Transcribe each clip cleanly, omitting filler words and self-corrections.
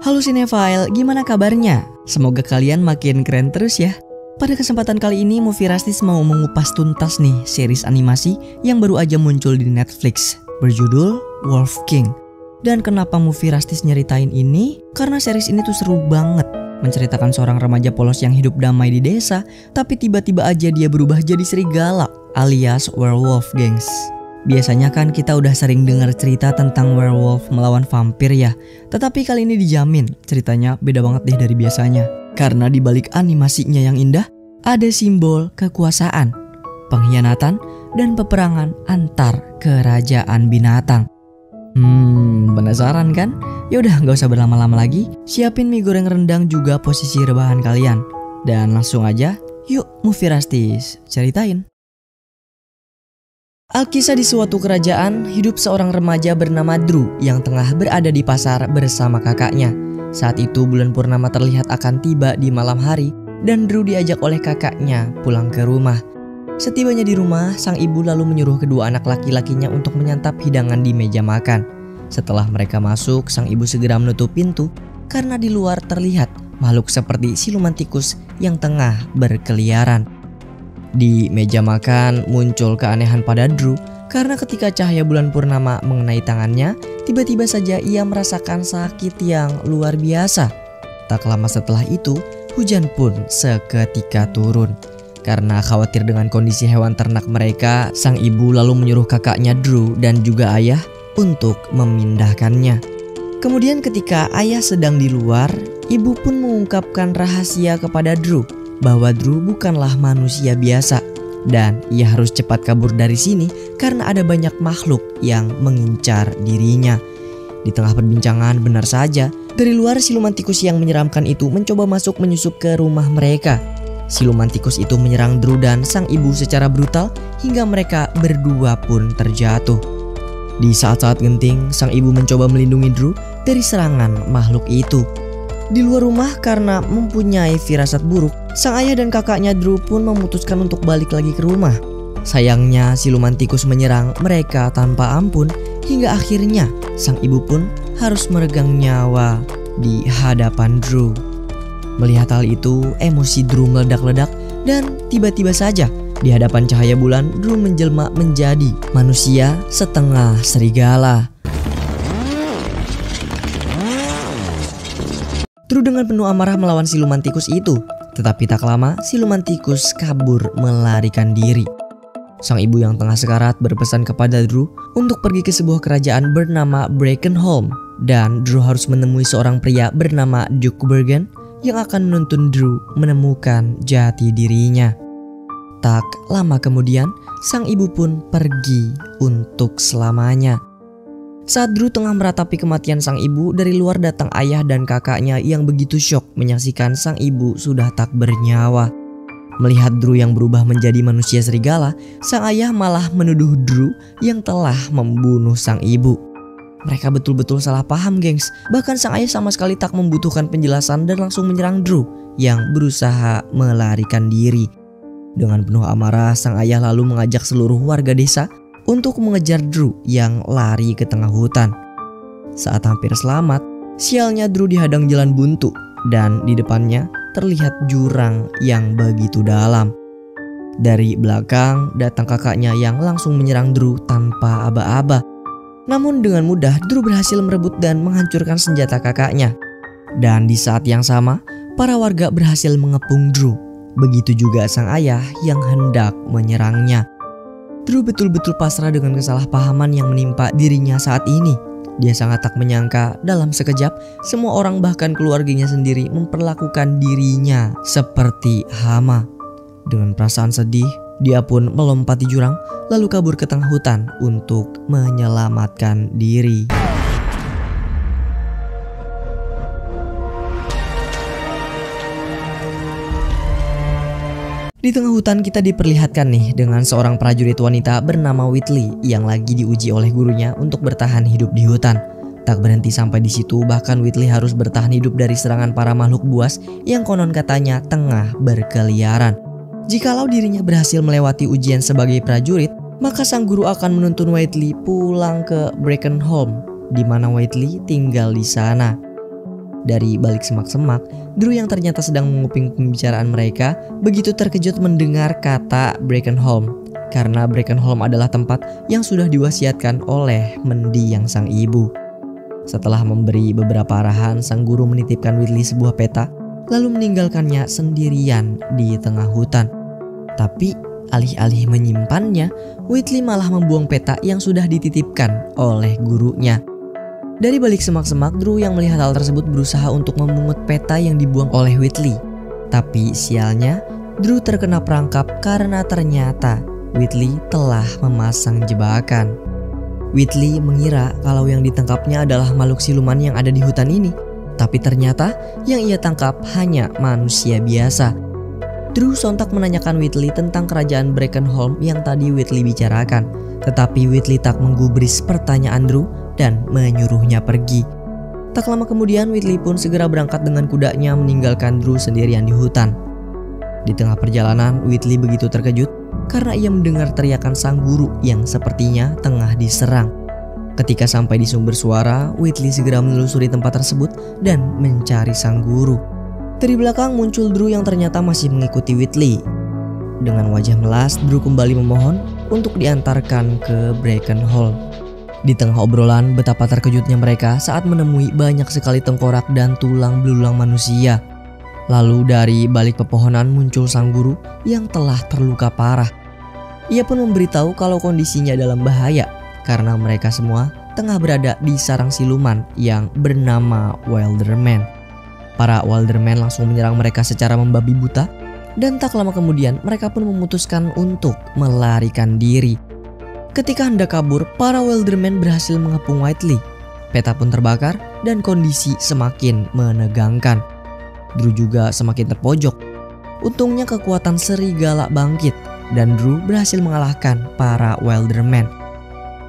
Halo Cinephile, gimana kabarnya? Semoga kalian makin keren terus ya. Pada kesempatan kali ini Movie Rastis mau mengupas tuntas nih series animasi yang baru aja muncul di Netflix berjudul Wolf King. Dan kenapa Movie Rastis nyeritain ini? Karena series ini tuh seru banget. Menceritakan seorang remaja polos yang hidup damai di desa, tapi tiba-tiba aja dia berubah jadi serigala alias werewolf, gengs. Biasanya kan kita udah sering dengar cerita tentang werewolf melawan vampir ya. Tetapi kali ini dijamin ceritanya beda banget deh dari biasanya. Karena di balik animasinya yang indah, ada simbol kekuasaan, pengkhianatan, dan peperangan antar kerajaan binatang. Penasaran kan? Yaudah gak usah berlama-lama lagi, siapin mie goreng rendang juga posisi rebahan kalian. Dan langsung aja, yuk Movie Rastis ceritain. Alkisah di suatu kerajaan, hidup seorang remaja bernama Drew yang tengah berada di pasar bersama kakaknya. Saat itu bulan purnama terlihat akan tiba di malam hari dan Drew diajak oleh kakaknya pulang ke rumah. Setibanya di rumah, sang ibu lalu menyuruh kedua anak laki-lakinya untuk menyantap hidangan di meja makan. Setelah mereka masuk, sang ibu segera menutup pintu karena di luar terlihat makhluk seperti siluman tikus yang tengah berkeliaran. Di meja makan muncul keanehan pada Drew karena ketika cahaya bulan purnama mengenai tangannya, tiba-tiba saja ia merasakan sakit yang luar biasa. Tak lama setelah itu, hujan pun seketika turun. Karena khawatir dengan kondisi hewan ternak mereka, sang ibu lalu menyuruh kakaknya Drew dan juga ayah untuk memindahkannya. Kemudian ketika ayah sedang di luar, ibu pun mengungkapkan rahasia kepada Drew bahwa Drew bukanlah manusia biasa dan ia harus cepat kabur dari sini karena ada banyak makhluk yang mengincar dirinya. Di tengah perbincangan, benar saja, dari luar siluman tikus yang menyeramkan itu mencoba masuk menyusup ke rumah mereka. Siluman tikus itu menyerang Drew dan sang ibu secara brutal hingga mereka berdua pun terjatuh. Di saat-saat genting, sang ibu mencoba melindungi Drew dari serangan makhluk itu. Di luar rumah karena mempunyai firasat buruk, sang ayah dan kakaknya Drew pun memutuskan untuk balik lagi ke rumah. Sayangnya siluman tikus menyerang mereka tanpa ampun hingga akhirnya sang ibu pun harus meregang nyawa di hadapan Drew. Melihat hal itu, emosi Drew meledak-ledak dan tiba-tiba saja di hadapan cahaya bulan Drew menjelma menjadi manusia setengah serigala. Drew dengan penuh amarah melawan siluman tikus itu, tetapi tak lama siluman tikus kabur melarikan diri. Sang ibu yang tengah sekarat berpesan kepada Drew untuk pergi ke sebuah kerajaan bernama Brackenholm dan Drew harus menemui seorang pria bernama Duke Bergen yang akan menuntun Drew menemukan jati dirinya. Tak lama kemudian, sang ibu pun pergi untuk selamanya. Saat Drew tengah meratapi kematian sang ibu, dari luar datang ayah dan kakaknya yang begitu syok menyaksikan sang ibu sudah tak bernyawa. Melihat Drew yang berubah menjadi manusia serigala, sang ayah malah menuduh Drew yang telah membunuh sang ibu. Mereka betul-betul salah paham, gengs. Bahkan sang ayah sama sekali tak membutuhkan penjelasan dan langsung menyerang Drew yang berusaha melarikan diri. Dengan penuh amarah, sang ayah lalu mengajak seluruh warga desa untuk mengejar Drew yang lari ke tengah hutan. Saat hampir selamat, sialnya Drew dihadang jalan buntu dan di depannya terlihat jurang yang begitu dalam. Dari belakang datang kakaknya yang langsung menyerang Drew tanpa aba-aba. Namun dengan mudah Drew berhasil merebut dan menghancurkan senjata kakaknya. Dan di saat yang sama, para warga berhasil mengepung Drew. Begitu juga sang ayah yang hendak menyerangnya. Drew betul-betul pasrah dengan kesalahpahaman yang menimpa dirinya saat ini. Dia sangat tak menyangka dalam sekejap semua orang bahkan keluarganya sendiri memperlakukan dirinya seperti hama. Dengan perasaan sedih, dia pun melompati jurang lalu kabur ke tengah hutan untuk menyelamatkan diri. Di tengah hutan kita diperlihatkan nih dengan seorang prajurit wanita bernama Whitley yang lagi diuji oleh gurunya untuk bertahan hidup di hutan. Tak berhenti sampai di situ, bahkan Whitley harus bertahan hidup dari serangan para makhluk buas yang konon katanya tengah berkeliaran. Jikalau dirinya berhasil melewati ujian sebagai prajurit, maka sang guru akan menuntun Whitley pulang ke Brackenholm, di mana Whitley tinggal di sana. Dari balik semak-semak, Drew yang ternyata sedang menguping pembicaraan mereka begitu terkejut mendengar kata Brackenholm, karena Brackenholm adalah tempat yang sudah diwasiatkan oleh mendiang sang ibu. Setelah memberi beberapa arahan, sang guru menitipkan Whitley sebuah peta, lalu meninggalkannya sendirian di tengah hutan. Tapi alih-alih menyimpannya, Whitley malah membuang peta yang sudah dititipkan oleh gurunya. Dari balik semak-semak, Drew yang melihat hal tersebut berusaha untuk memungut peta yang dibuang oleh Whitley. Tapi sialnya, Drew terkena perangkap karena ternyata Whitley telah memasang jebakan. Whitley mengira kalau yang ditangkapnya adalah makhluk siluman yang ada di hutan ini. Tapi ternyata yang ia tangkap hanya manusia biasa. Drew sontak menanyakan Whitley tentang kerajaan Brackenholm yang tadi Whitley bicarakan. Tetapi Whitley tak menggubris pertanyaan Drew dan menyuruhnya pergi. Tak lama kemudian Whitley pun segera berangkat dengan kudanya meninggalkan Drew sendirian di hutan. Di tengah perjalanan, Whitley begitu terkejut karena ia mendengar teriakan sang guru yang sepertinya tengah diserang. Ketika sampai di sumber suara, Whitley segera menelusuri tempat tersebut dan mencari sang guru. Dari belakang muncul Drew yang ternyata masih mengikuti Whitley. Dengan wajah melas, Drew kembali memohon untuk diantarkan ke Brackenholm. Di tengah obrolan, betapa terkejutnya mereka saat menemui banyak sekali tengkorak dan tulang belulang manusia. Lalu dari balik pepohonan muncul sang guru yang telah terluka parah. Ia pun memberitahu kalau kondisinya dalam bahaya karena mereka semua tengah berada di sarang siluman yang bernama Wilderman. Para Wilderman langsung menyerang mereka secara membabi buta, dan tak lama kemudian mereka pun memutuskan untuk melarikan diri. Ketika hendak kabur, para Wilderman berhasil mengepung Whitley. Peta pun terbakar dan kondisi semakin menegangkan. Drew juga semakin terpojok. Untungnya kekuatan serigala bangkit dan Drew berhasil mengalahkan para Wilderman.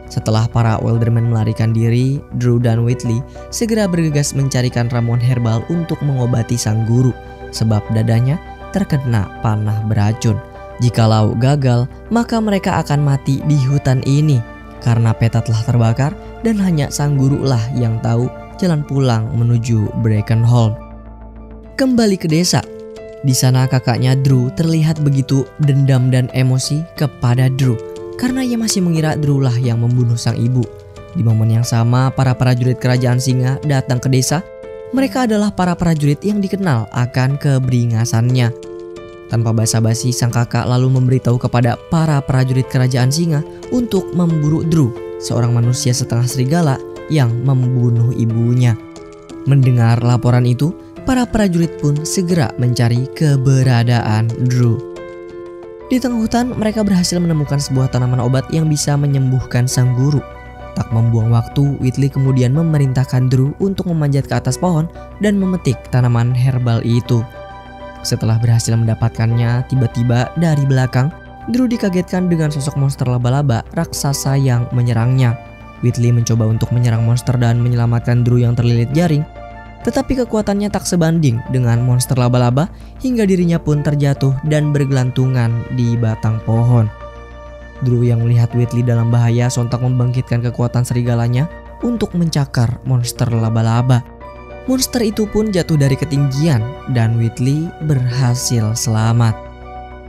Setelah para Wilderman melarikan diri, Drew dan Whitley segera bergegas mencarikan ramuan herbal untuk mengobati sang guru, sebab dadanya terkena panah beracun. Jikalau gagal, maka mereka akan mati di hutan ini karena peta telah terbakar dan hanya sang guru lah yang tahu jalan pulang menuju Brackenholm. Kembali ke desa. Di sana kakaknya Drew terlihat begitu dendam dan emosi kepada Drew karena ia masih mengira Drew lah yang membunuh sang ibu. Di momen yang sama, para prajurit kerajaan singa datang ke desa. Mereka adalah para prajurit yang dikenal akan keberingasannya. Tanpa basa-basi, sang kakak lalu memberitahu kepada para prajurit kerajaan singa untuk memburu Drew, seorang manusia setengah serigala yang membunuh ibunya. Mendengar laporan itu, para prajurit pun segera mencari keberadaan Drew. Di tengah hutan, mereka berhasil menemukan sebuah tanaman obat yang bisa menyembuhkan sang guru. Tak membuang waktu, Whitley kemudian memerintahkan Drew untuk memanjat ke atas pohon dan memetik tanaman herbal itu. Setelah berhasil mendapatkannya, tiba-tiba dari belakang, Drew dikagetkan dengan sosok monster laba-laba raksasa yang menyerangnya. Whitley mencoba untuk menyerang monster dan menyelamatkan Drew yang terlilit jaring. Tetapi kekuatannya tak sebanding dengan monster laba-laba hingga dirinya pun terjatuh dan bergelantungan di batang pohon. Drew yang melihat Whitley dalam bahaya sontak membangkitkan kekuatan serigalanya untuk mencakar monster laba-laba. Monster itu pun jatuh dari ketinggian dan Whitley berhasil selamat.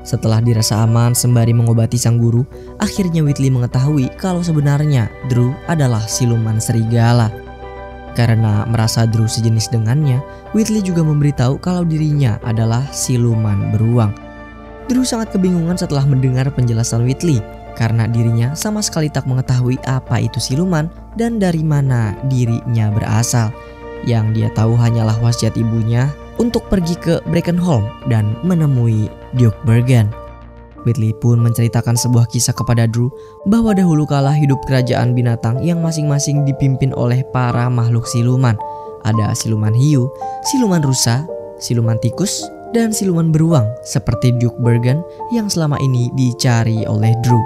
Setelah dirasa aman sembari mengobati sang guru, akhirnya Whitley mengetahui kalau sebenarnya Drew adalah siluman serigala. Karena merasa Drew sejenis dengannya, Whitley juga memberitahu kalau dirinya adalah siluman beruang. Drew sangat kebingungan setelah mendengar penjelasan Whitley karena dirinya sama sekali tak mengetahui apa itu siluman dan dari mana dirinya berasal. Yang dia tahu hanyalah wasiat ibunya untuk pergi ke Brackenholm dan menemui Duke Bergen. Whitley pun menceritakan sebuah kisah kepada Drew bahwa dahulu kala hidup kerajaan binatang yang masing-masing dipimpin oleh para makhluk siluman. Ada siluman hiu, siluman rusa, siluman tikus, dan siluman beruang seperti Duke Bergen yang selama ini dicari oleh Drew.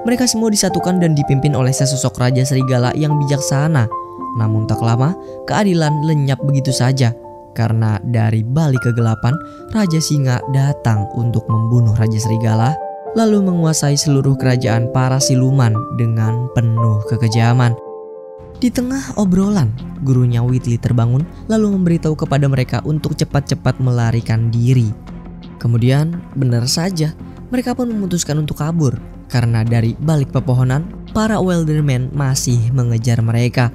Mereka semua disatukan dan dipimpin oleh sesosok raja serigala yang bijaksana. Namun tak lama, keadilan lenyap begitu saja karena dari balik kegelapan, Raja Singa datang untuk membunuh Raja Serigala lalu menguasai seluruh kerajaan para siluman dengan penuh kekejaman. Di tengah obrolan, gurunya Whitley terbangun lalu memberitahu kepada mereka untuk cepat-cepat melarikan diri. Kemudian, benar saja, mereka pun memutuskan untuk kabur karena dari balik pepohonan, para Wildermen masih mengejar mereka.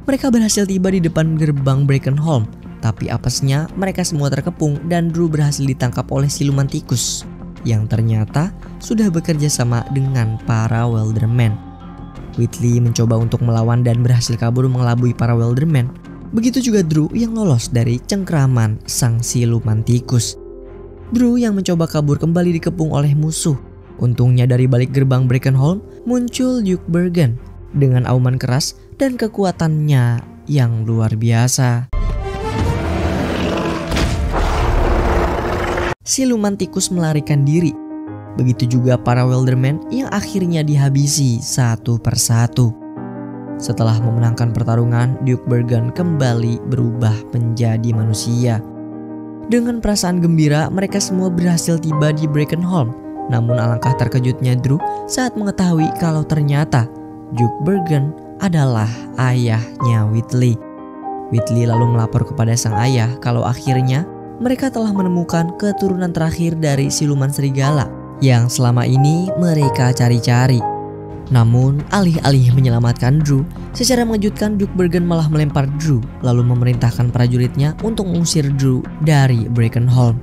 Mereka berhasil tiba di depan gerbang Brackenholm, tapi apesnya mereka semua terkepung dan Drew berhasil ditangkap oleh siluman tikus yang ternyata sudah bekerja sama dengan para Wildermen. Whitley mencoba untuk melawan dan berhasil kabur mengelabui para Wildermen. Begitu juga Drew yang lolos dari cengkraman sang siluman tikus. Drew yang mencoba kabur kembali dikepung oleh musuh. Untungnya dari balik gerbang Brackenholm muncul Duke Bergen dengan auman keras dan kekuatannya yang luar biasa. Siluman tikus melarikan diri. Begitu juga para Wildermen yang akhirnya dihabisi satu persatu. Setelah memenangkan pertarungan, Duke Bergen kembali berubah menjadi manusia. Dengan perasaan gembira, mereka semua berhasil tiba di Brackenholm. Namun alangkah terkejutnya Drew saat mengetahui kalau ternyata Duke Bergen adalah ayahnya Whitley. Whitley lalu melapor kepada sang ayah kalau akhirnya mereka telah menemukan keturunan terakhir dari siluman serigala yang selama ini mereka cari-cari. Namun, alih-alih menyelamatkan Drew, secara mengejutkan Duke Bergen malah melempar Drew lalu memerintahkan prajuritnya untuk mengusir Drew dari Brackenholm.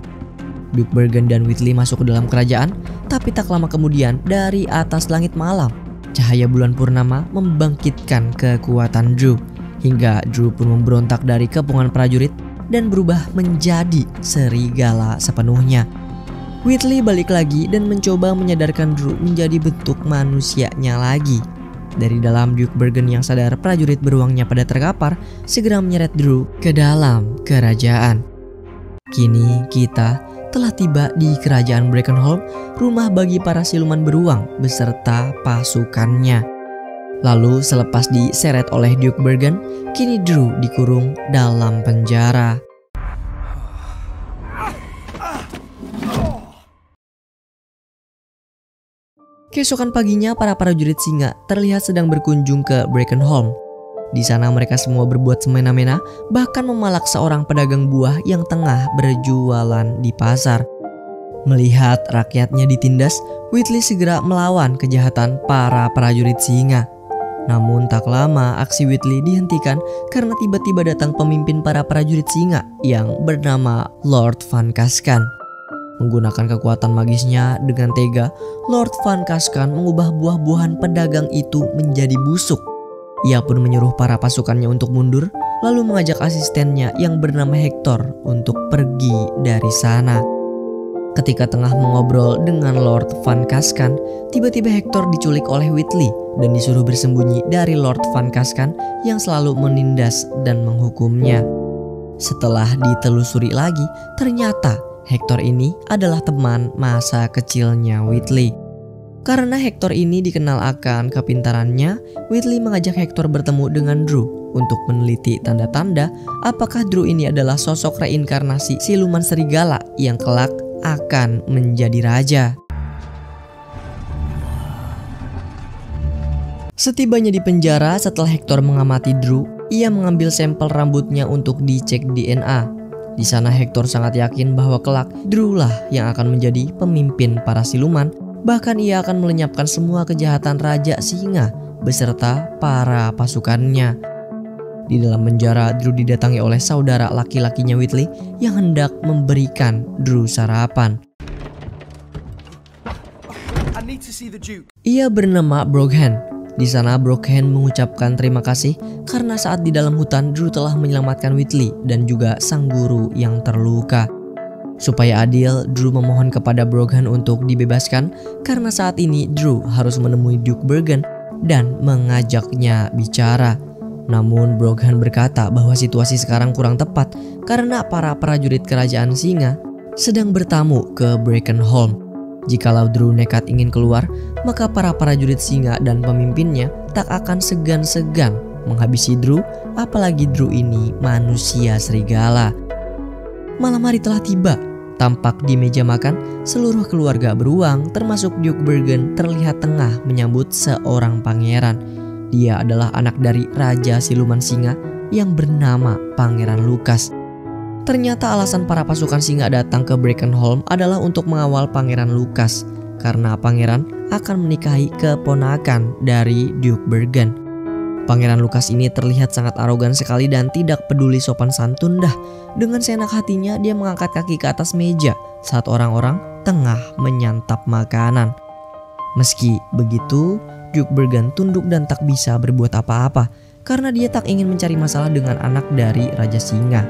Duke Bergen dan Whitley masuk ke dalam kerajaan, tapi tak lama kemudian dari atas langit malam, cahaya bulan purnama membangkitkan kekuatan Drew, hingga Drew pun memberontak dari kepungan prajurit dan berubah menjadi serigala sepenuhnya. Whitley balik lagi dan mencoba menyadarkan Drew menjadi bentuk manusianya lagi. Dari dalam, Duke Bergen yang sadar prajurit beruangnya pada terkapar segera menyeret Drew ke dalam kerajaan. Kini kita telah tiba di kerajaan Brackenholm, rumah bagi para siluman beruang beserta pasukannya. Lalu selepas diseret oleh Duke Bergen, kini Drew dikurung dalam penjara. Keesokan paginya, para prajurit singa terlihat sedang berkunjung ke Brackenholm. Di sana mereka semua berbuat semena-mena, bahkan memalak seorang pedagang buah yang tengah berjualan di pasar. Melihat rakyatnya ditindas, Whitley segera melawan kejahatan para prajurit singa. Namun tak lama aksi Whitley dihentikan karena tiba-tiba datang pemimpin para prajurit singa yang bernama Lord Van Kaskan. Menggunakan kekuatan magisnya dengan tega, Lord Van Kaskan mengubah buah-buahan pedagang itu menjadi busuk. Ia pun menyuruh para pasukannya untuk mundur, lalu mengajak asistennya yang bernama Hector untuk pergi dari sana. Ketika tengah mengobrol dengan Lord Van Kaskan, tiba-tiba Hector diculik oleh Whitley dan disuruh bersembunyi dari Lord Van Kaskan yang selalu menindas dan menghukumnya. Setelah ditelusuri lagi, ternyata Hector ini adalah teman masa kecilnya Whitley. Karena Hector ini dikenal akan kepintarannya, Whitley mengajak Hector bertemu dengan Drew untuk meneliti tanda-tanda apakah Drew ini adalah sosok reinkarnasi siluman serigala yang kelak akan menjadi raja. Setibanya di penjara setelah Hector mengamati Drew, ia mengambil sampel rambutnya untuk dicek DNA. Di sana Hector sangat yakin bahwa kelak Drew lah yang akan menjadi pemimpin para siluman. Bahkan ia akan melenyapkan semua kejahatan Raja Singa beserta para pasukannya. Di dalam penjara, Drew didatangi oleh saudara laki-lakinya Whitley yang hendak memberikan Drew sarapan. Ia bernama Broghan. Di sana Broghan mengucapkan terima kasih karena saat di dalam hutan Drew telah menyelamatkan Whitley dan juga sang guru yang terluka. Supaya adil, Drew memohon kepada Broghan untuk dibebaskan karena saat ini Drew harus menemui Duke Bergen dan mengajaknya bicara. Namun Broghan berkata bahwa situasi sekarang kurang tepat karena para prajurit kerajaan singa sedang bertamu ke Brackenholm. Jikalau Drew nekat ingin keluar, maka para prajurit singa dan pemimpinnya tak akan segan-segan menghabisi Drew, apalagi Drew ini manusia serigala. Malam hari telah tiba. Tampak di meja makan, seluruh keluarga beruang termasuk Duke Bergen terlihat tengah menyambut seorang pangeran. Dia adalah anak dari Raja Siluman Singa yang bernama Pangeran Lukas. Ternyata alasan para pasukan singa datang ke Brackenholm adalah untuk mengawal Pangeran Lukas, karena pangeran akan menikahi keponakan dari Duke Bergen. Pangeran Lukas ini terlihat sangat arogan sekali dan tidak peduli sopan santun dah. Dengan seenak hatinya dia mengangkat kaki ke atas meja saat orang-orang tengah menyantap makanan. Meski begitu, Duke Bergen tunduk dan tak bisa berbuat apa-apa karena dia tak ingin mencari masalah dengan anak dari Raja Singa.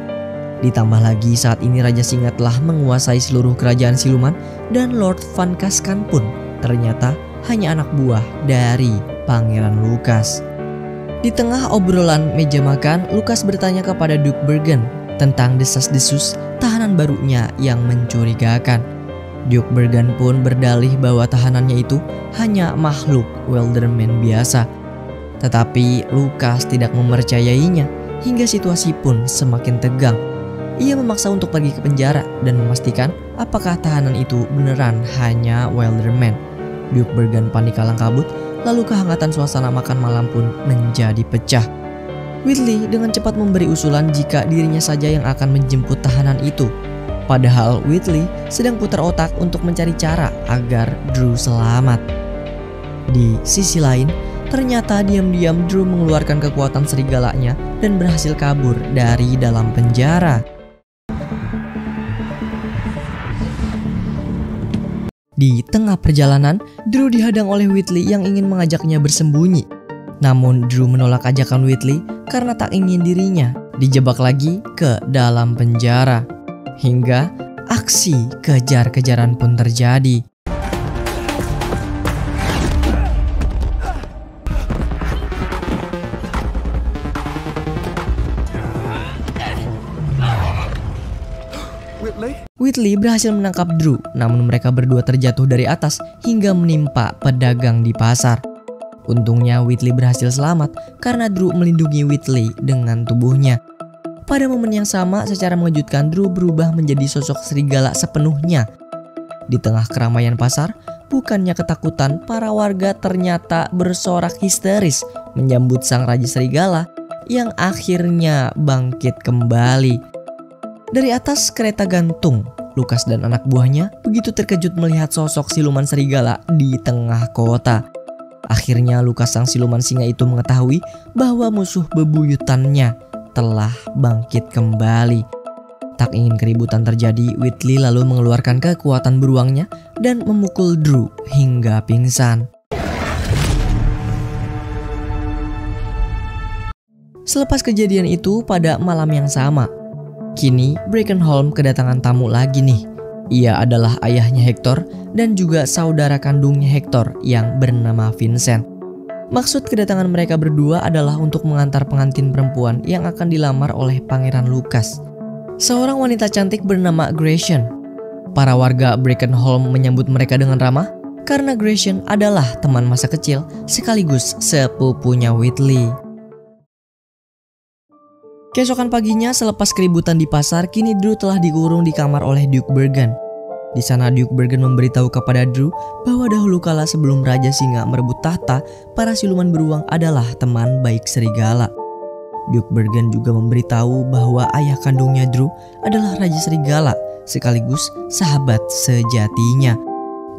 Ditambah lagi saat ini Raja Singa telah menguasai seluruh kerajaan siluman dan Lord Van Kaskan pun ternyata hanya anak buah dari Pangeran Lukas. Di tengah obrolan meja makan, Lukas bertanya kepada Duke Bergen tentang desas-desus tahanan barunya yang mencurigakan. Duke Bergen pun berdalih bahwa tahanannya itu hanya makhluk Wilderman biasa. Tetapi Lukas tidak mempercayainya hingga situasi pun semakin tegang. Ia memaksa untuk pergi ke penjara dan memastikan apakah tahanan itu beneran hanya Wilderman. Duke Bergen panik kalang kabut, lalu kehangatan suasana makan malam pun menjadi pecah. Whitley dengan cepat memberi usulan jika dirinya saja yang akan menjemput tahanan itu. Padahal Whitley sedang putar otak untuk mencari cara agar Drew selamat. Di sisi lain, ternyata diam-diam Drew mengeluarkan kekuatan serigalanya dan berhasil kabur dari dalam penjara. Di tengah perjalanan, Drew dihadang oleh Whitley yang ingin mengajaknya bersembunyi. Namun Drew menolak ajakan Whitley karena tak ingin dirinya dijebak lagi ke dalam penjara. Hingga aksi kejar-kejaran pun terjadi. Whitley berhasil menangkap Drew, namun mereka berdua terjatuh dari atas hingga menimpa pedagang di pasar. Untungnya Whitley berhasil selamat karena Drew melindungi Whitley dengan tubuhnya. Pada momen yang sama, secara mengejutkan Drew berubah menjadi sosok serigala sepenuhnya. Di tengah keramaian pasar, bukannya ketakutan, para warga ternyata bersorak histeris menyambut sang Raja Serigala yang akhirnya bangkit kembali. Dari atas kereta gantung, Lukas dan anak buahnya begitu terkejut melihat sosok siluman serigala di tengah kota. Akhirnya Lukas sang siluman singa itu mengetahui bahwa musuh bebuyutannya telah bangkit kembali. Tak ingin keributan terjadi, Whitley lalu mengeluarkan kekuatan beruangnya dan memukul Drew hingga pingsan. Selepas kejadian itu, pada malam yang sama, kini Brackenholm kedatangan tamu lagi nih. Ia adalah ayahnya Hector dan juga saudara kandungnya Hector yang bernama Vincent. Maksud kedatangan mereka berdua adalah untuk mengantar pengantin perempuan yang akan dilamar oleh Pangeran Lukas, seorang wanita cantik bernama Gretchen. Para warga Brackenholm menyambut mereka dengan ramah karena Gretchen adalah teman masa kecil sekaligus sepupunya Whitley. Keesokan paginya, selepas keributan di pasar, kini Drew telah dikurung di kamar oleh Duke Bergen. Di sana Duke Bergen memberitahu kepada Drew bahwa dahulu kala sebelum Raja Singa merebut tahta, para siluman beruang adalah teman baik serigala. Duke Bergen juga memberitahu bahwa ayah kandungnya Drew adalah Raja Serigala sekaligus sahabat sejatinya.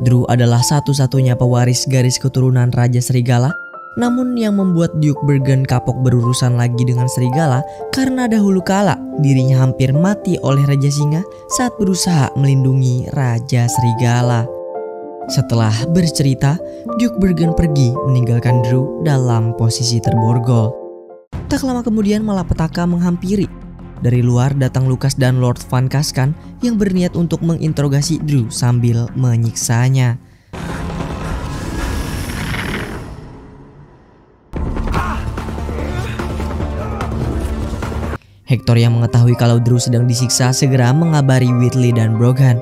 Drew adalah satu-satunya pewaris garis keturunan Raja Serigala. Namun yang membuat Duke Bergen kapok berurusan lagi dengan serigala karena dahulu kala dirinya hampir mati oleh Raja Singa saat berusaha melindungi Raja Serigala. Setelah bercerita, Duke Bergen pergi meninggalkan Drew dalam posisi terborgol. Tak lama kemudian malapetaka menghampiri. Dari luar datang Lukas dan Lord Van Kaskan yang berniat untuk menginterogasi Drew sambil menyiksanya. Hector yang mengetahui kalau Drew sedang disiksa segera mengabari Whitley dan Broghan.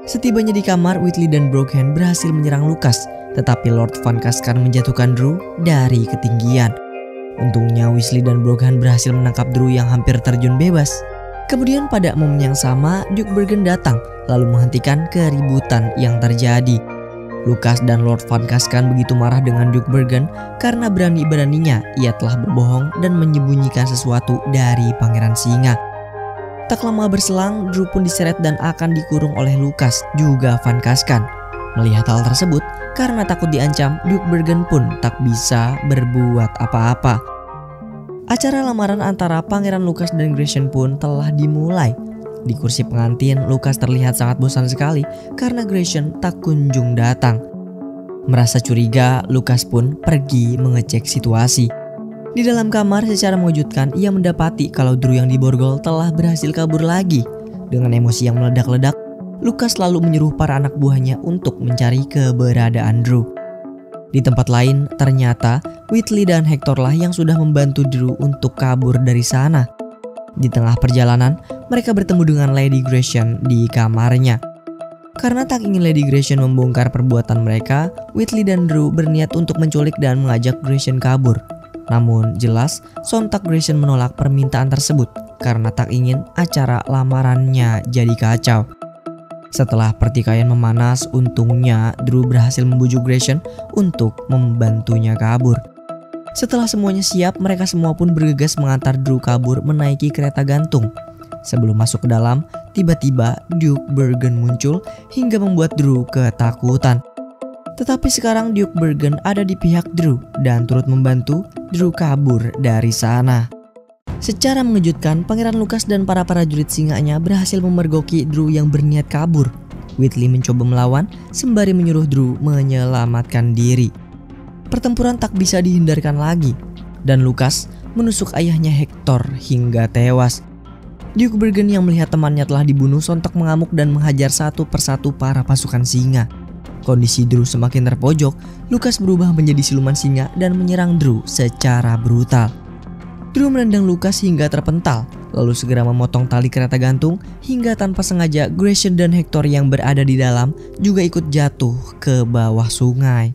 Setibanya di kamar, Whitley dan Broghan berhasil menyerang Lukas, tetapi Lord Van Kaskan menjatuhkan Drew dari ketinggian. Untungnya Weasley dan Broghan berhasil menangkap Drew yang hampir terjun bebas. Kemudian pada momen yang sama, Duke Bergen datang lalu menghentikan keributan yang terjadi. Lucas dan Lord Van Kaskan begitu marah dengan Duke Bergen karena berani-beraninya ia telah berbohong dan menyembunyikan sesuatu dari Pangeran Singa. Tak lama berselang, Drew pun diseret dan akan dikurung oleh Lucas juga Van Kaskan. Melihat hal tersebut, karena takut diancam, Duke Bergen pun tak bisa berbuat apa-apa. Acara lamaran antara Pangeran Lucas dan Gretchen pun telah dimulai. Di kursi pengantin, Lucas terlihat sangat bosan sekali karena Gretchen tak kunjung datang. Merasa curiga, Lucas pun pergi mengecek situasi. Di dalam kamar, secara mengejutkan ia mendapati kalau Drew yang diborgol telah berhasil kabur lagi. Dengan emosi yang meledak-ledak, Lucas lalu menyuruh para anak buahnya untuk mencari keberadaan Drew. Di tempat lain, ternyata Whitley dan Hector lah yang sudah membantu Drew untuk kabur dari sana. Di tengah perjalanan, mereka bertemu dengan Lady Gretchen di kamarnya. Karena tak ingin Lady Gretchen membongkar perbuatan mereka, Whitley dan Drew berniat untuk menculik dan mengajak Gretchen kabur. Namun jelas, sontak Gretchen menolak permintaan tersebut karena tak ingin acara lamarannya jadi kacau. Setelah pertikaian memanas, untungnya Drew berhasil membujuk Gretchen untuk membantunya kabur. Setelah semuanya siap, mereka semua pun bergegas mengantar Drew kabur menaiki kereta gantung. Sebelum masuk ke dalam, tiba-tiba Duke Bergen muncul hingga membuat Drew ketakutan. Tetapi sekarang Duke Bergen ada di pihak Drew dan turut membantu Drew kabur dari sana. Secara mengejutkan, Pangeran Lucas dan para prajurit singanya berhasil memergoki Drew yang berniat kabur. Whitley mencoba melawan sembari menyuruh Drew menyelamatkan diri. Pertempuran tak bisa dihindarkan lagi dan Lucas menusuk ayahnya Hector hingga tewas. Duke Bergen yang melihat temannya telah dibunuh sontak mengamuk dan menghajar satu persatu para pasukan singa. Kondisi Drew semakin terpojok, Lucas berubah menjadi siluman singa dan menyerang Drew secara brutal. Drew menendang Lucas hingga terpental, lalu segera memotong tali kereta gantung hingga tanpa sengaja Gretchen dan Hector yang berada di dalam juga ikut jatuh ke bawah sungai.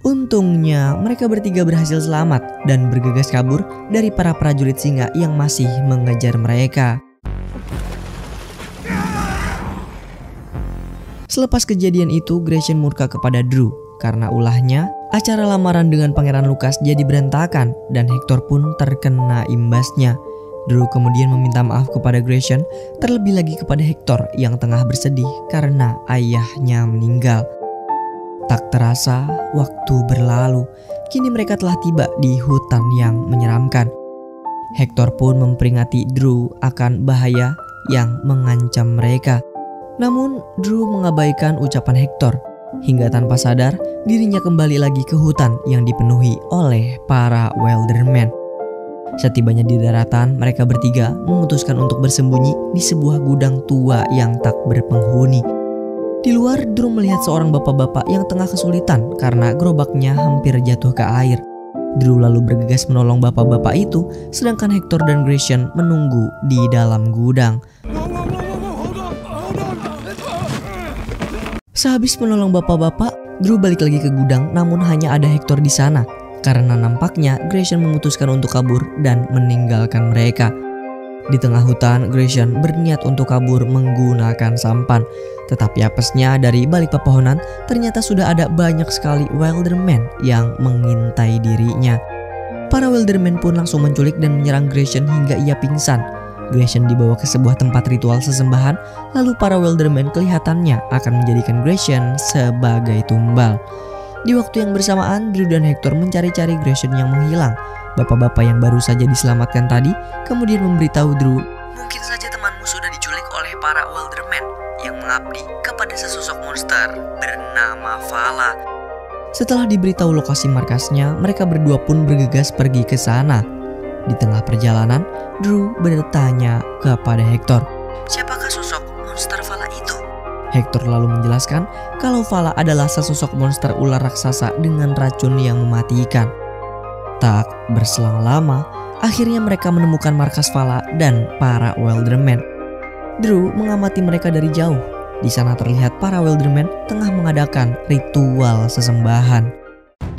Untungnya mereka bertiga berhasil selamat dan bergegas kabur dari para prajurit singa yang masih mengejar mereka. Selepas kejadian itu, Gretchen murka kepada Drew karena ulahnya acara lamaran dengan Pangeran Lucas jadi berantakan dan Hector pun terkena imbasnya. Drew kemudian meminta maaf kepada Gretchen, terlebih lagi kepada Hector yang tengah bersedih karena ayahnya meninggal. Tak terasa, waktu berlalu. Kini mereka telah tiba di hutan yang menyeramkan. Hector pun memperingati Drew akan bahaya yang mengancam mereka. Namun, Drew mengabaikan ucapan Hector. Hingga tanpa sadar, dirinya kembali lagi ke hutan yang dipenuhi oleh para Wildermen. Setibanya di daratan, mereka bertiga memutuskan untuk bersembunyi di sebuah gudang tua yang tak berpenghuni. Di luar, Drew melihat seorang bapak-bapak yang tengah kesulitan karena gerobaknya hampir jatuh ke air. Drew lalu bergegas menolong bapak-bapak itu, sedangkan Hector dan Gretchen menunggu di dalam gudang. Sehabis menolong bapak-bapak, Drew balik lagi ke gudang, namun hanya ada Hector di sana karena nampaknya Gretchen memutuskan untuk kabur dan meninggalkan mereka. Di tengah hutan, Gretchen berniat untuk kabur menggunakan sampan. Tetapi apesnya dari balik pepohonan, ternyata sudah ada banyak sekali Wildermen yang mengintai dirinya. Para Wildermen pun langsung menculik dan menyerang Gretchen hingga ia pingsan. Gretchen dibawa ke sebuah tempat ritual sesembahan, lalu para Wildermen kelihatannya akan menjadikan Gretchen sebagai tumbal. Di waktu yang bersamaan, Drew dan Hector mencari-cari Gretchen yang menghilang. Bapak-bapak yang baru saja diselamatkan tadi kemudian memberitahu Drew, mungkin saja temanmu sudah diculik oleh para Wildermen yang mengabdi kepada sesosok monster bernama Vala. Setelah diberitahu lokasi markasnya, mereka berdua pun bergegas pergi ke sana. Di tengah perjalanan, Drew bertanya kepada Hector, siapakah sosok monster Vala itu? Hector lalu menjelaskan kalau Vala adalah sesosok monster ular raksasa dengan racun yang mematikan. Tak berselang lama, akhirnya mereka menemukan markas Vala dan para Wildermen. Drew mengamati mereka dari jauh. Di sana terlihat para Wildermen tengah mengadakan ritual sesembahan.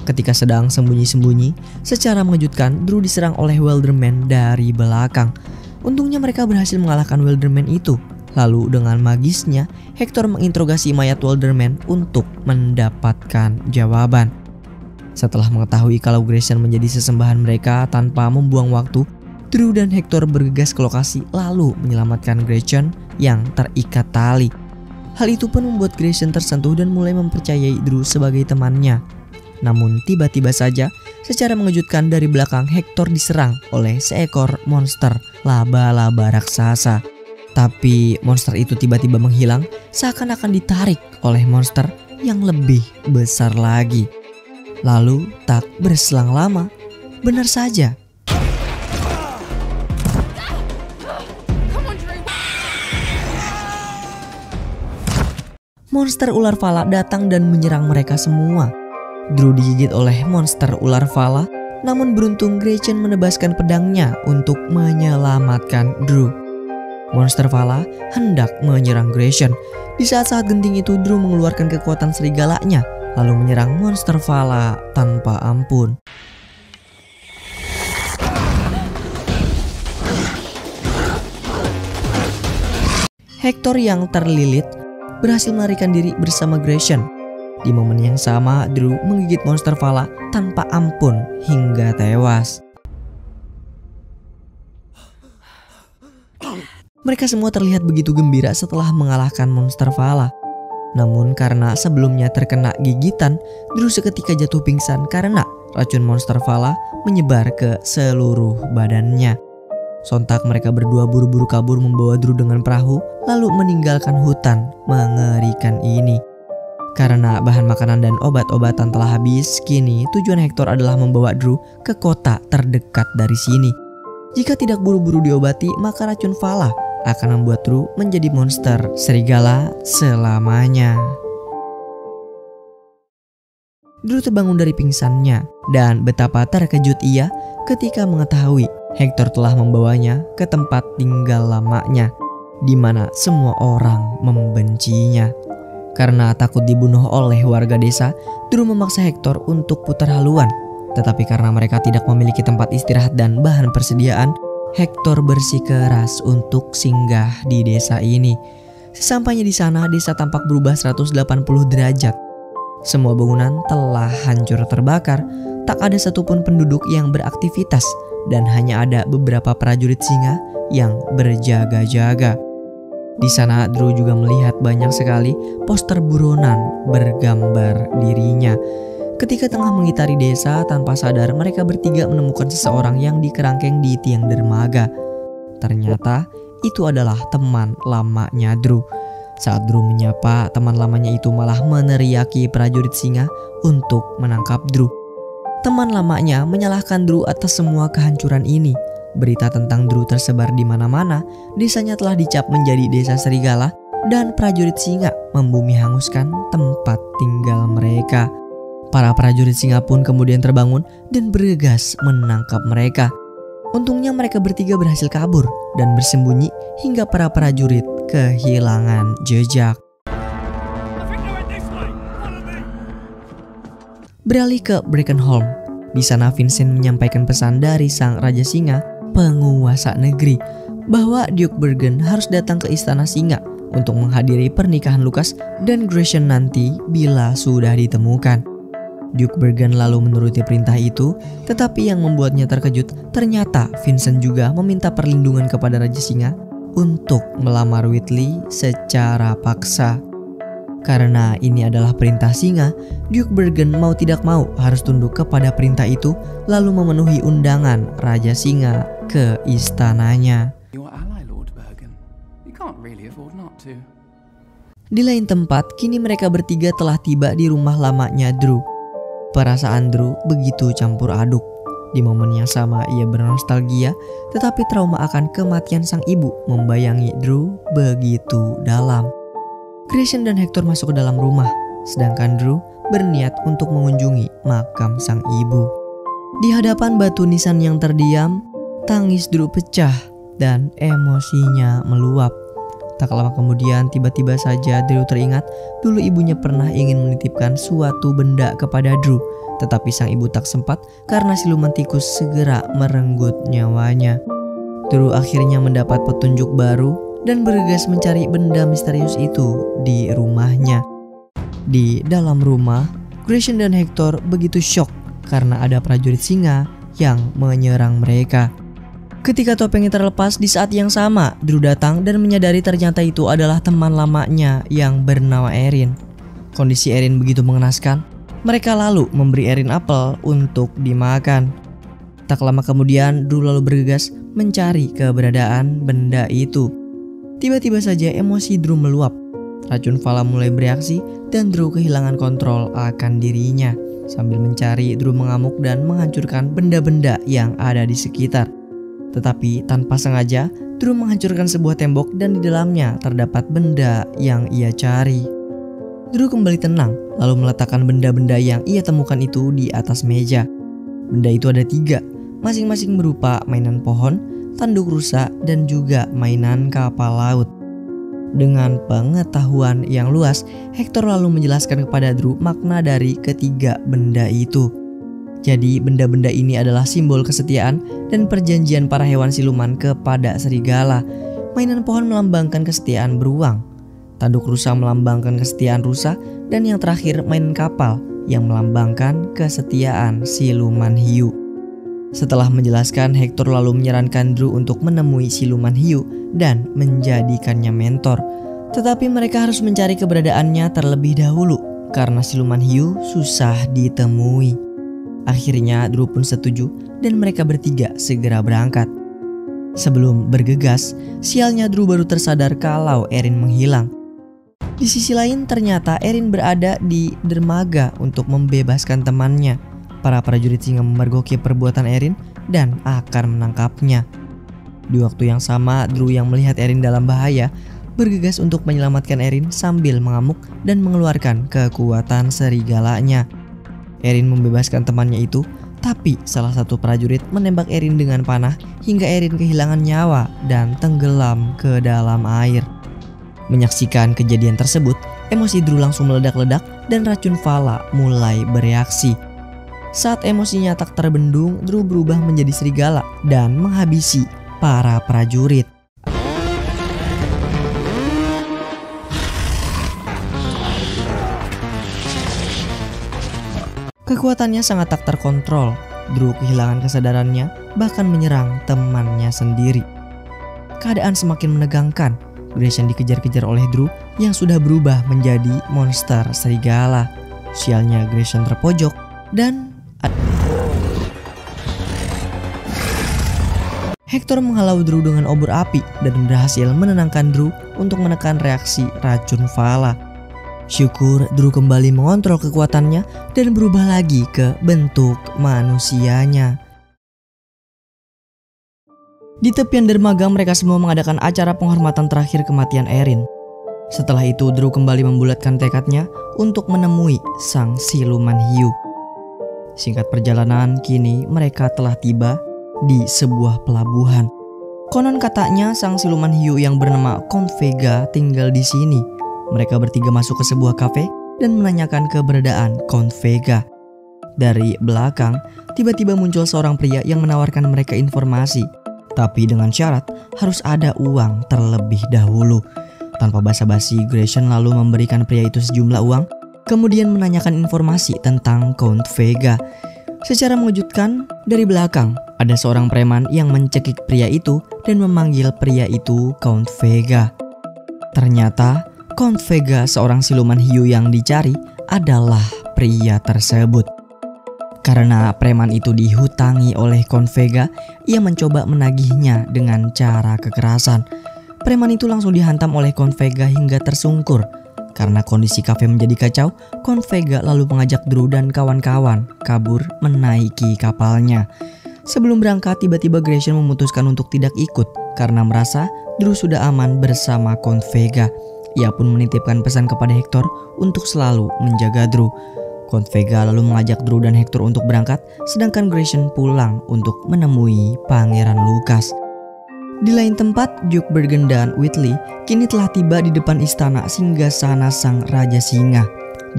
Ketika sedang sembunyi-sembunyi, secara mengejutkan Drew diserang oleh Wilderman dari belakang. Untungnya mereka berhasil mengalahkan Wilderman itu. Lalu dengan magisnya, Hector menginterogasi mayat Wilderman untuk mendapatkan jawaban. Setelah mengetahui kalau Grayson menjadi sesembahan mereka tanpa membuang waktu, Drew dan Hector bergegas ke lokasi lalu menyelamatkan Grayson yang terikat tali. Hal itu pun membuat Grayson tersentuh dan mulai mempercayai Drew sebagai temannya. Namun tiba-tiba saja, secara mengejutkan dari belakang Hector diserang oleh seekor monster laba-laba raksasa. Tapi monster itu tiba-tiba menghilang seakan-akan ditarik oleh monster yang lebih besar lagi. Lalu tak berselang lama, benar saja, monster ular Vala datang dan menyerang mereka semua. Drew digigit oleh monster ular Vala, namun beruntung Grayson menebaskan pedangnya untuk menyelamatkan Drew. Monster Vala hendak menyerang Grayson. Di saat-saat genting itu Drew mengeluarkan kekuatan serigalanya, lalu menyerang monster Vala tanpa ampun. Hector yang terlilit berhasil melarikan diri bersama Grayson. Di momen yang sama, Drew menggigit monster Vala tanpa ampun hingga tewas. Mereka semua terlihat begitu gembira setelah mengalahkan monster Vala. Namun karena sebelumnya terkena gigitan, Drew seketika jatuh pingsan karena racun monster Vala menyebar ke seluruh badannya. Sontak mereka berdua buru-buru kabur membawa Drew dengan perahu, lalu meninggalkan hutan mengerikan ini. Karena bahan makanan dan obat-obatan telah habis, kini tujuan Hector adalah membawa Drew ke kota terdekat dari sini. Jika tidak buru-buru diobati, maka racun Vala akan membuat Drew menjadi monster serigala selamanya. Drew terbangun dari pingsannya, dan betapa terkejut ia ketika mengetahui Hector telah membawanya ke tempat tinggal lamanya, di mana semua orang membencinya. Karena takut dibunuh oleh warga desa, Drew memaksa Hector untuk putar haluan. Tetapi karena mereka tidak memiliki tempat istirahat dan bahan persediaan, Hector bersikeras untuk singgah di desa ini. Sesampainya di sana, desa tampak berubah 180 derajat. Semua bangunan telah hancur terbakar, tak ada satupun penduduk yang beraktivitas, dan hanya ada beberapa prajurit singa yang berjaga-jaga. Di sana Drew juga melihat banyak sekali poster buronan bergambar dirinya. Ketika tengah mengitari desa, tanpa sadar mereka bertiga menemukan seseorang yang dikerangkeng di tiang dermaga. Ternyata itu adalah teman lamanya Drew. Saat Drew menyapa, teman lamanya itu malah meneriaki prajurit singa untuk menangkap Drew. Teman lamanya menyalahkan Drew atas semua kehancuran ini. Berita tentang Drew tersebar di mana-mana. Desanya telah dicap menjadi desa serigala, dan prajurit singa membumi hanguskan tempat tinggal mereka. Para prajurit singa pun kemudian terbangun dan bergegas menangkap mereka. Untungnya mereka bertiga berhasil kabur dan bersembunyi hingga para prajurit kehilangan jejak. Beralih ke Brackenholm. Di sana Vincent menyampaikan pesan dari sang Raja Singa, penguasa negeri, bahwa Duke Bergen harus datang ke Istana Singa untuk menghadiri pernikahan Lucas dan Grayson nanti bila sudah ditemukan. Duke Bergen lalu menuruti perintah itu, tetapi yang membuatnya terkejut, ternyata Vincent juga meminta perlindungan kepada Raja Singa untuk melamar Whitley secara paksa. Karena ini adalah perintah singa, Duke Bergen mau tidak mau harus tunduk kepada perintah itu, lalu memenuhi undangan Raja Singa ke istananya. Di lain tempat, kini mereka bertiga telah tiba di rumah lamanya Drew. Perasaan Drew begitu campur aduk. Di momen yang sama ia bernostalgia, tetapi trauma akan kematian sang ibu membayangi Drew begitu dalam. Grayson dan Hector masuk ke dalam rumah, sedangkan Drew berniat untuk mengunjungi makam sang ibu. Di hadapan batu nisan yang terdiam, tangis Drew pecah dan emosinya meluap. Tak lama kemudian tiba-tiba saja Drew teringat dulu ibunya pernah ingin menitipkan suatu benda kepada Drew. Tetapi sang ibu tak sempat karena siluman tikus segera merenggut nyawanya. Drew akhirnya mendapat petunjuk baru dan bergegas mencari benda misterius itu di rumahnya. Di dalam rumah, Grayson dan Hector begitu syok karena ada prajurit singa yang menyerang mereka. Ketika topengnya terlepas, di saat yang sama Drew datang dan menyadari ternyata itu adalah teman lamanya yang bernama Erin. Kondisi Erin begitu mengenaskan. Mereka lalu memberi Erin apel untuk dimakan. Tak lama kemudian Drew lalu bergegas mencari keberadaan benda itu. Tiba-tiba saja emosi Drew meluap. Racun Vala mulai bereaksi dan Drew kehilangan kontrol akan dirinya. Sambil mencari, Drew mengamuk dan menghancurkan benda-benda yang ada di sekitar. Tetapi tanpa sengaja, Drew menghancurkan sebuah tembok dan di dalamnya terdapat benda yang ia cari. Drew kembali tenang, lalu meletakkan benda-benda yang ia temukan itu di atas meja. Benda itu ada 3, masing-masing berupa mainan pohon, tanduk rusa, dan juga mainan kapal laut. Dengan pengetahuan yang luas, Hector lalu menjelaskan kepada Drew makna dari ketiga benda itu. Jadi benda-benda ini adalah simbol kesetiaan dan perjanjian para hewan siluman kepada serigala. Mainan pohon melambangkan kesetiaan beruang, tanduk rusa melambangkan kesetiaan rusa, dan yang terakhir mainan kapal yang melambangkan kesetiaan siluman hiu. Setelah menjelaskan, Hector lalu menyarankan Drew untuk menemui siluman hiu dan menjadikannya mentor. Tetapi mereka harus mencari keberadaannya terlebih dahulu karena siluman hiu susah ditemui. Akhirnya Drew pun setuju dan mereka bertiga segera berangkat. Sebelum bergegas, sialnya Drew baru tersadar kalau Erin menghilang. Di sisi lain ternyata Erin berada di dermaga untuk membebaskan temannya. Para prajurit singa memergoki perbuatan Erin dan akan menangkapnya. Di waktu yang sama, Drew yang melihat Erin dalam bahaya bergegas untuk menyelamatkan Erin sambil mengamuk dan mengeluarkan kekuatan serigalanya. Erin membebaskan temannya itu, tapi salah satu prajurit menembak Erin dengan panah hingga Erin kehilangan nyawa dan tenggelam ke dalam air. Menyaksikan kejadian tersebut, emosi Drew langsung meledak-ledak dan racun Vala mulai bereaksi. Saat emosinya tak terbendung, Drew berubah menjadi serigala dan menghabisi para prajurit. Kekuatannya sangat tak terkontrol. Drew kehilangan kesadarannya, bahkan menyerang temannya sendiri. Keadaan semakin menegangkan. Grayson dikejar-kejar oleh Drew yang sudah berubah menjadi monster serigala. Sialnya Grayson terpojok dan Hector menghalau Drew dengan obor api dan berhasil menenangkan Drew untuk menekan reaksi racun Vala. Syukur Drew kembali mengontrol kekuatannya dan berubah lagi ke bentuk manusianya. Di tepian dermaga mereka semua mengadakan acara penghormatan terakhir kematian Erin. Setelah itu Drew kembali membulatkan tekadnya untuk menemui sang siluman hiu. Singkat perjalanan, kini mereka telah tiba di sebuah pelabuhan. Konon katanya sang siluman hiu yang bernama Count Vega tinggal di sini. Mereka bertiga masuk ke sebuah kafe dan menanyakan keberadaan Count Vega. Dari belakang, tiba-tiba muncul seorang pria yang menawarkan mereka informasi. Tapi dengan syarat harus ada uang terlebih dahulu. Tanpa basa-basi, Grayson lalu memberikan pria itu sejumlah uang, kemudian menanyakan informasi tentang Count Vega. Secara mengejutkan, dari belakang ada seorang preman yang mencekik pria itu dan memanggil pria itu Count Vega. Ternyata Count Vega, seorang siluman hiu yang dicari, adalah pria tersebut. Karena preman itu dihutangi oleh Count Vega, ia mencoba menagihnya dengan cara kekerasan. Preman itu langsung dihantam oleh Count Vega hingga tersungkur. Karena kondisi kafe menjadi kacau, Count Vega lalu mengajak Drew dan kawan-kawan kabur menaiki kapalnya. Sebelum berangkat, tiba-tiba Grayson memutuskan untuk tidak ikut karena merasa Drew sudah aman bersama Count Vega. Ia pun menitipkan pesan kepada Hector untuk selalu menjaga Drew. Count Vega lalu mengajak Drew dan Hector untuk berangkat, sedangkan Grayson pulang untuk menemui Pangeran Lucas. Di lain tempat, Duke Bergen dan Whitley kini telah tiba di depan istana singgasana sang Raja Singa.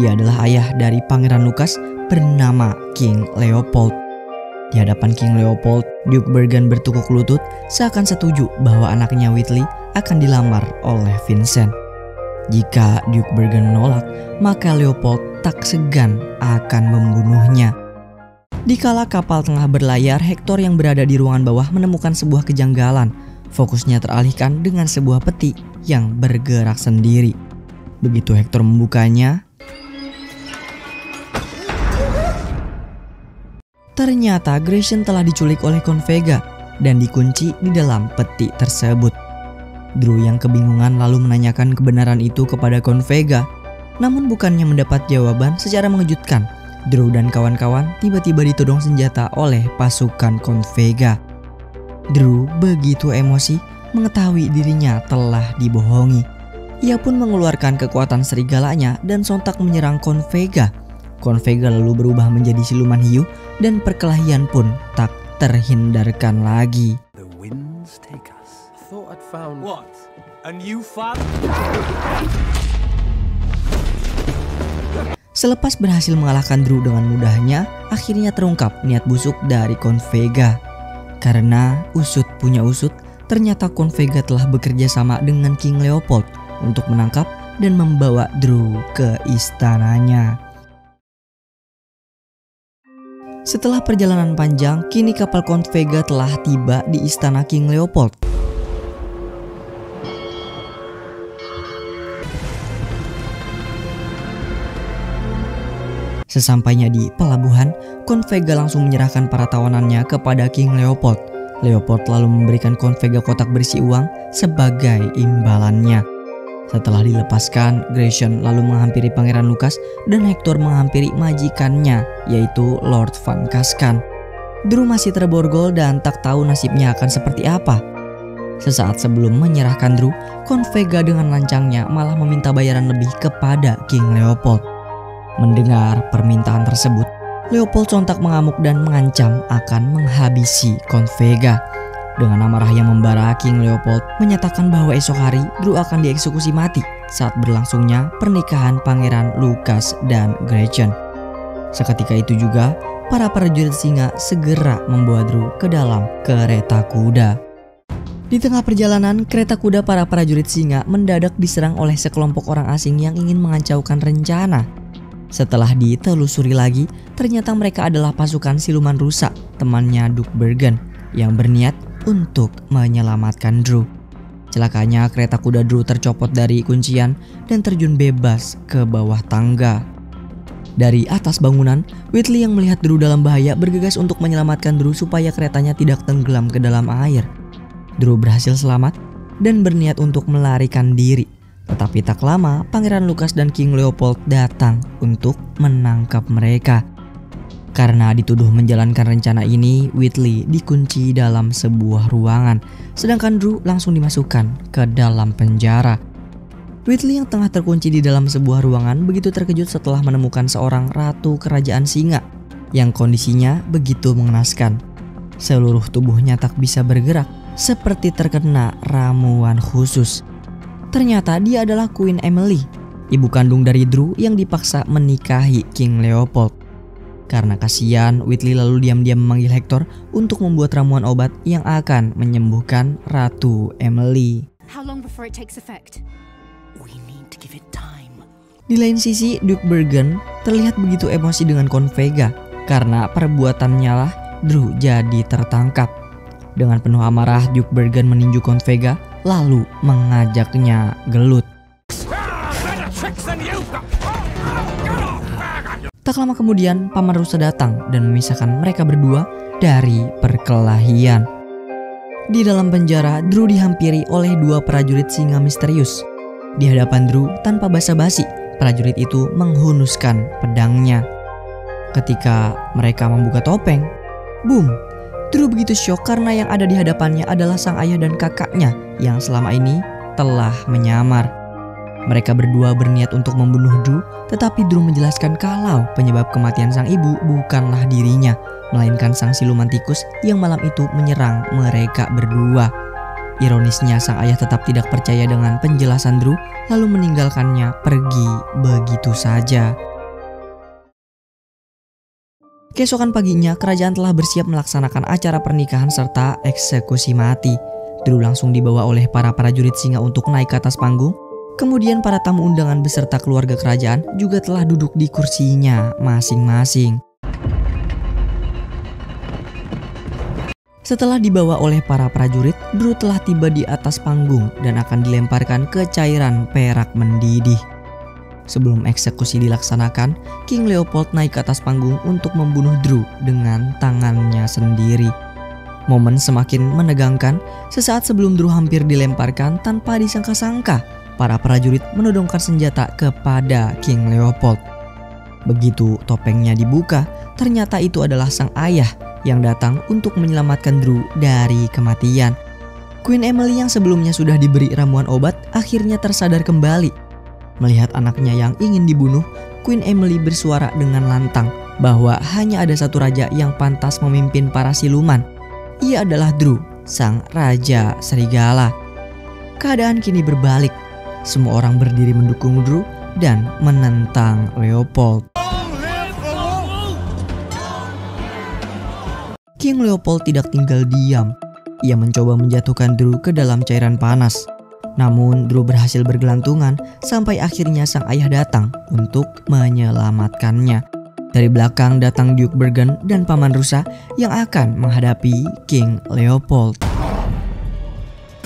Dia adalah ayah dari Pangeran Lucas bernama King Leopold. Di hadapan King Leopold, Duke Bergen bertukuk lutut seakan setuju bahwa anaknya Whitley akan dilamar oleh Vincent. Jika Duke Bergen menolak, maka Leopold tak segan akan membunuhnya. Dikala kapal tengah berlayar, Hector yang berada di ruangan bawah menemukan sebuah kejanggalan. Fokusnya teralihkan dengan sebuah peti yang bergerak sendiri. Begitu Hector membukanya, ternyata Grayson telah diculik oleh Confega dan dikunci di dalam peti tersebut. Drew yang kebingungan lalu menanyakan kebenaran itu kepada Confega. Namun bukannya mendapat jawaban secara mengejutkan, Drew dan kawan-kawan tiba-tiba ditodong senjata oleh pasukan Confega. Drew begitu emosi mengetahui dirinya telah dibohongi. Ia pun mengeluarkan kekuatan serigalanya dan sontak menyerang Confega. Confega lalu berubah menjadi siluman hiu dan perkelahian pun tak terhindarkan lagi. The winds take us. I thought I'd found what? A new fun? Selepas berhasil mengalahkan Drew dengan mudahnya, akhirnya terungkap niat busuk dari Confega. Karena usut punya usut, ternyata Confega telah bekerja sama dengan King Leopold untuk menangkap dan membawa Drew ke istananya. Setelah perjalanan panjang, kini kapal Confega telah tiba di istana King Leopold. Sesampainya di pelabuhan, Confega langsung menyerahkan para tawanannya kepada King Leopold. Leopold lalu memberikan Confega kotak berisi uang sebagai imbalannya. Setelah dilepaskan, Grayson lalu menghampiri Pangeran Lucas dan Hector menghampiri majikannya, yaitu Lord Van Kaskan. Drew masih terborgol dan tak tahu nasibnya akan seperti apa. Sesaat sebelum menyerahkan Drew, Confega dengan lancangnya malah meminta bayaran lebih kepada King Leopold. Mendengar permintaan tersebut, Leopold sontak mengamuk dan mengancam akan menghabisi Confega. Dengan amarah yang membara, King Leopold menyatakan bahwa esok hari Drew akan dieksekusi mati saat berlangsungnya pernikahan Pangeran Lucas dan Gretchen. Seketika itu juga, para prajurit singa segera membawa Drew ke dalam kereta kuda. Di tengah perjalanan, kereta kuda para prajurit singa mendadak diserang oleh sekelompok orang asing yang ingin mengacaukan rencana. Setelah ditelusuri lagi, ternyata mereka adalah pasukan siluman rusa, temannya Duke Bergen, yang berniat untuk menyelamatkan Drew. Celakanya, kereta kuda Drew tercopot dari kuncian dan terjun bebas ke bawah tangga. Dari atas bangunan, Whitley yang melihat Drew dalam bahaya bergegas untuk menyelamatkan Drew supaya keretanya tidak tenggelam ke dalam air. Drew berhasil selamat dan berniat untuk melarikan diri. Tetapi tak lama, Pangeran Lucas dan King Leopold datang untuk menangkap mereka. Karena dituduh menjalankan rencana ini, Whitley dikunci dalam sebuah ruangan, sedangkan Drew langsung dimasukkan ke dalam penjara. Whitley yang tengah terkunci di dalam sebuah ruangan begitu terkejut setelah menemukan seorang ratu kerajaan singa yang kondisinya begitu mengenaskan. Seluruh tubuhnya tak bisa bergerak, seperti terkena ramuan khusus. Ternyata dia adalah Queen Emily, ibu kandung dari Drew yang dipaksa menikahi King Leopold. Karena kasihan, Whitley lalu diam-diam memanggil Hector untuk membuat ramuan obat yang akan menyembuhkan Ratu Emily. How long before it takes effect? We need to give it time. Di lain sisi, Duke Bergen terlihat begitu emosi dengan Confega karena perbuatannya lah Drew jadi tertangkap. Dengan penuh amarah, Duke Bergen meninju Confega lalu mengajaknya gelut. Tak lama kemudian, Paman Rusa datang dan memisahkan mereka berdua dari perkelahian. Di dalam penjara, Drew dihampiri oleh dua prajurit singa misterius. Di hadapan Drew, tanpa basa-basi, prajurit itu menghunuskan pedangnya. Ketika mereka membuka topeng, boom! Drew begitu syok karena yang ada di hadapannya adalah sang ayah dan kakaknya yang selama ini telah menyamar. Mereka berdua berniat untuk membunuh Drew, tetapi Drew menjelaskan kalau penyebab kematian sang ibu bukanlah dirinya, melainkan sang siluman tikus yang malam itu menyerang mereka berdua. Ironisnya sang ayah tetap tidak percaya dengan penjelasan Drew, lalu meninggalkannya pergi begitu saja. Keesokan paginya, kerajaan telah bersiap melaksanakan acara pernikahan serta eksekusi mati. Drew langsung dibawa oleh para prajurit singa untuk naik ke atas panggung. Kemudian para tamu undangan beserta keluarga kerajaan juga telah duduk di kursinya masing-masing. Setelah dibawa oleh para prajurit, Drew telah tiba di atas panggung dan akan dilemparkan ke cairan perak mendidih. Sebelum eksekusi dilaksanakan, King Leopold naik ke atas panggung untuk membunuh Drew dengan tangannya sendiri. Momen semakin menegangkan. Sesaat sebelum Drew hampir dilemparkan, tanpa disangka-sangka, para prajurit menodongkan senjata kepada King Leopold. Begitu topengnya dibuka, ternyata itu adalah sang ayah yang datang untuk menyelamatkan Drew dari kematian. Queen Emily yang sebelumnya sudah diberi ramuan obat akhirnya tersadar kembali. Melihat anaknya yang ingin dibunuh, Queen Emily bersuara dengan lantang bahwa hanya ada satu raja yang pantas memimpin para siluman. Ia adalah Drew, sang raja serigala. Keadaan kini berbalik. Semua orang berdiri mendukung Drew dan menentang Leopold. King Leopold tidak tinggal diam. Ia mencoba menjatuhkan Drew ke dalam cairan panas. Namun Drew berhasil bergelantungan sampai akhirnya sang ayah datang untuk menyelamatkannya. Dari belakang datang Duke Bergen dan Paman Rusa yang akan menghadapi King Leopold.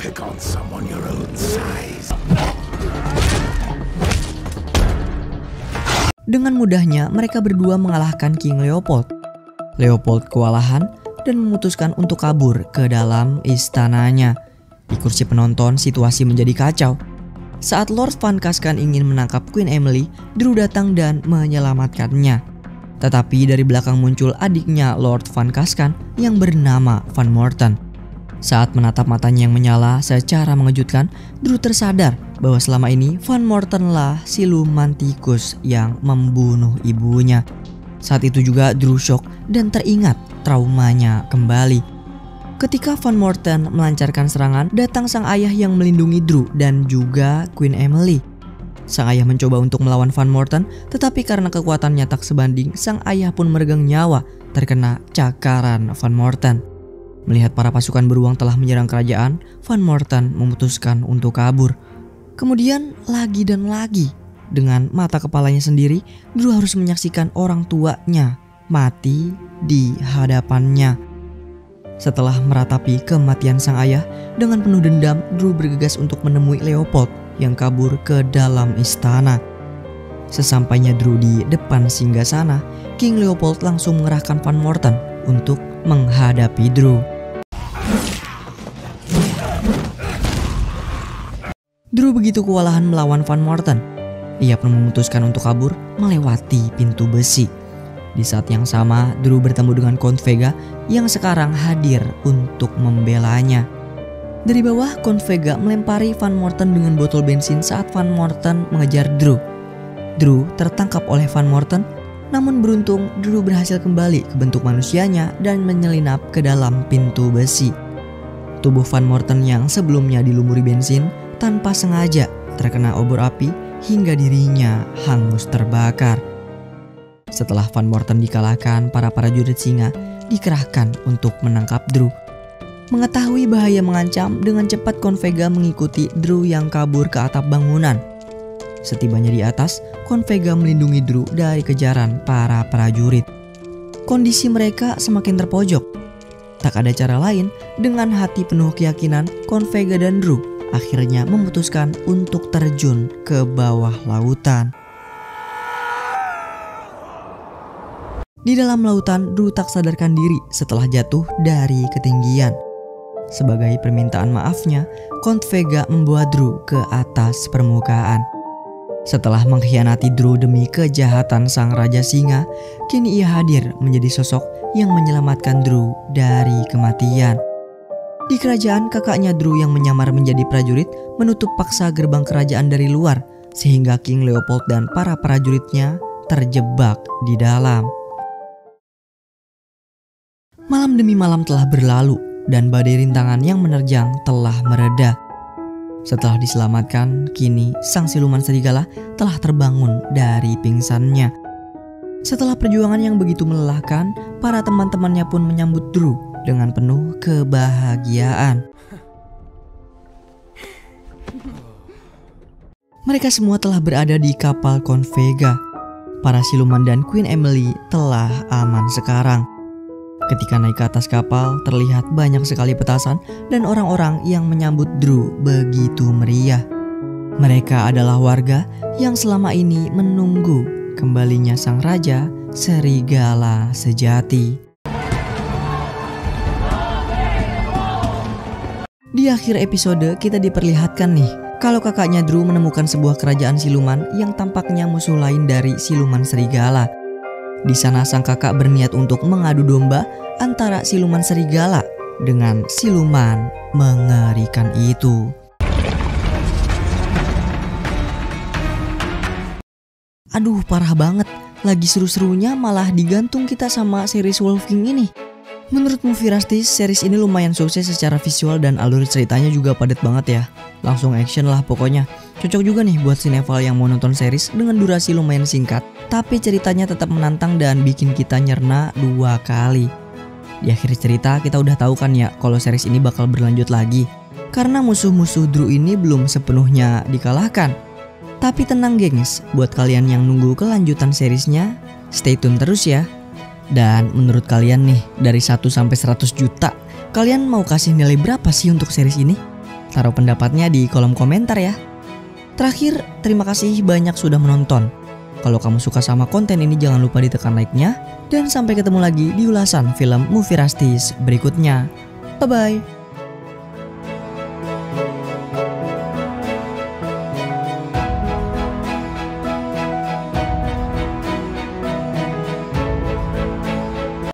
Pick on someone your own size. Dengan mudahnya mereka berdua mengalahkan King Leopold. Leopold kewalahan dan memutuskan untuk kabur ke dalam istananya. Di kursi penonton situasi menjadi kacau. Saat Lord Van Kaskan ingin menangkap Queen Emily, Drew datang dan menyelamatkannya. Tetapi dari belakang muncul adiknya Lord Van Kaskan yang bernama Van Morton. Saat menatap matanya yang menyala secara mengejutkan, Drew tersadar bahwa selama ini Van Mortonlah siluman tikus yang membunuh ibunya. Saat itu juga Drew shock dan teringat traumanya kembali. Ketika Van Morton melancarkan serangan, datang sang ayah yang melindungi Drew dan juga Queen Emily. Sang ayah mencoba untuk melawan Van Morton, tetapi karena kekuatannya tak sebanding, sang ayah pun meregang nyawa terkena cakaran Van Morton. Melihat para pasukan beruang telah menyerang kerajaan, Van Morton memutuskan untuk kabur. Kemudian lagi dan lagi, dengan mata kepalanya sendiri, Drew harus menyaksikan orang tuanya mati di hadapannya. Setelah meratapi kematian sang ayah, dengan penuh dendam, Drew bergegas untuk menemui Leopold yang kabur ke dalam istana. Sesampainya Drew di depan singgasana, King Leopold langsung mengerahkan Van Morton untuk menghadapi Drew. Drew begitu kewalahan melawan Van Morton. Ia pun memutuskan untuk kabur melewati pintu besi. Di saat yang sama, Drew bertemu dengan Count Vega yang sekarang hadir untuk membelanya. Dari bawah, Count Vega melempari Van Morton dengan botol bensin saat Van Morton mengejar Drew. Drew tertangkap oleh Van Morton, namun beruntung Drew berhasil kembali ke bentuk manusianya dan menyelinap ke dalam pintu besi. Tubuh Van Morton yang sebelumnya dilumuri bensin tanpa sengaja terkena obor api hingga dirinya hangus terbakar. Setelah Van Morton dikalahkan, para prajurit singa dikerahkan untuk menangkap Drew. Mengetahui bahaya mengancam, dengan cepat Count Vega mengikuti Drew yang kabur ke atap bangunan. Setibanya di atas, Count Vega melindungi Drew dari kejaran para prajurit. Kondisi mereka semakin terpojok. Tak ada cara lain, dengan hati penuh keyakinan, Count Vega dan Drew akhirnya memutuskan untuk terjun ke bawah lautan. Di dalam lautan, Drew tak sadarkan diri setelah jatuh dari ketinggian. Sebagai permintaan maafnya, Count Vega membawa Drew ke atas permukaan. Setelah mengkhianati Drew demi kejahatan sang Raja Singa, kini ia hadir menjadi sosok yang menyelamatkan Drew dari kematian. Di kerajaan, kakaknya Drew yang menyamar menjadi prajurit menutup paksa gerbang kerajaan dari luar, sehingga King Leopold dan para prajuritnya terjebak di dalam. Malam demi malam telah berlalu dan badai rintangan yang menerjang telah mereda. Setelah diselamatkan, kini sang siluman serigala telah terbangun dari pingsannya. Setelah perjuangan yang begitu melelahkan, para teman-temannya pun menyambut Drew dengan penuh kebahagiaan. Mereka semua telah berada di kapal Convega. Para siluman dan Queen Emily telah aman sekarang. Ketika naik ke atas kapal, terlihat banyak sekali petasan dan orang-orang yang menyambut Drew begitu meriah. Mereka adalah warga yang selama ini menunggu kembalinya sang raja serigala sejati. Di akhir episode kita diperlihatkan nih kalau kakaknya Drew menemukan sebuah kerajaan siluman yang tampaknya musuh lain dari siluman serigala. Di sana sang kakak berniat untuk mengadu domba antara siluman serigala dengan siluman mengerikan itu. Aduh, parah banget. Lagi seru-serunya malah digantung kita sama series Wolf King ini. Menurut Movie Rastis, series ini lumayan sukses secara visual dan alur ceritanya juga padat banget ya. Langsung action lah pokoknya. Cocok juga nih buat sinetron yang mau nonton series dengan durasi lumayan singkat, tapi ceritanya tetap menantang dan bikin kita nyerna 2 kali. Di akhir cerita kita udah tahu kan ya kalau series ini bakal berlanjut lagi. Karena musuh-musuh Drew ini belum sepenuhnya dikalahkan. Tapi tenang gengs, buat kalian yang nunggu kelanjutan seriesnya, stay tune terus ya. Dan menurut kalian nih, dari 1 sampai 100 juta, kalian mau kasih nilai berapa sih untuk series ini? Taruh pendapatnya di kolom komentar ya. Terakhir, terima kasih banyak sudah menonton. Kalau kamu suka sama konten ini jangan lupa ditekan like-nya. Dan sampai ketemu lagi di ulasan film Movie Rastis berikutnya. Bye-bye.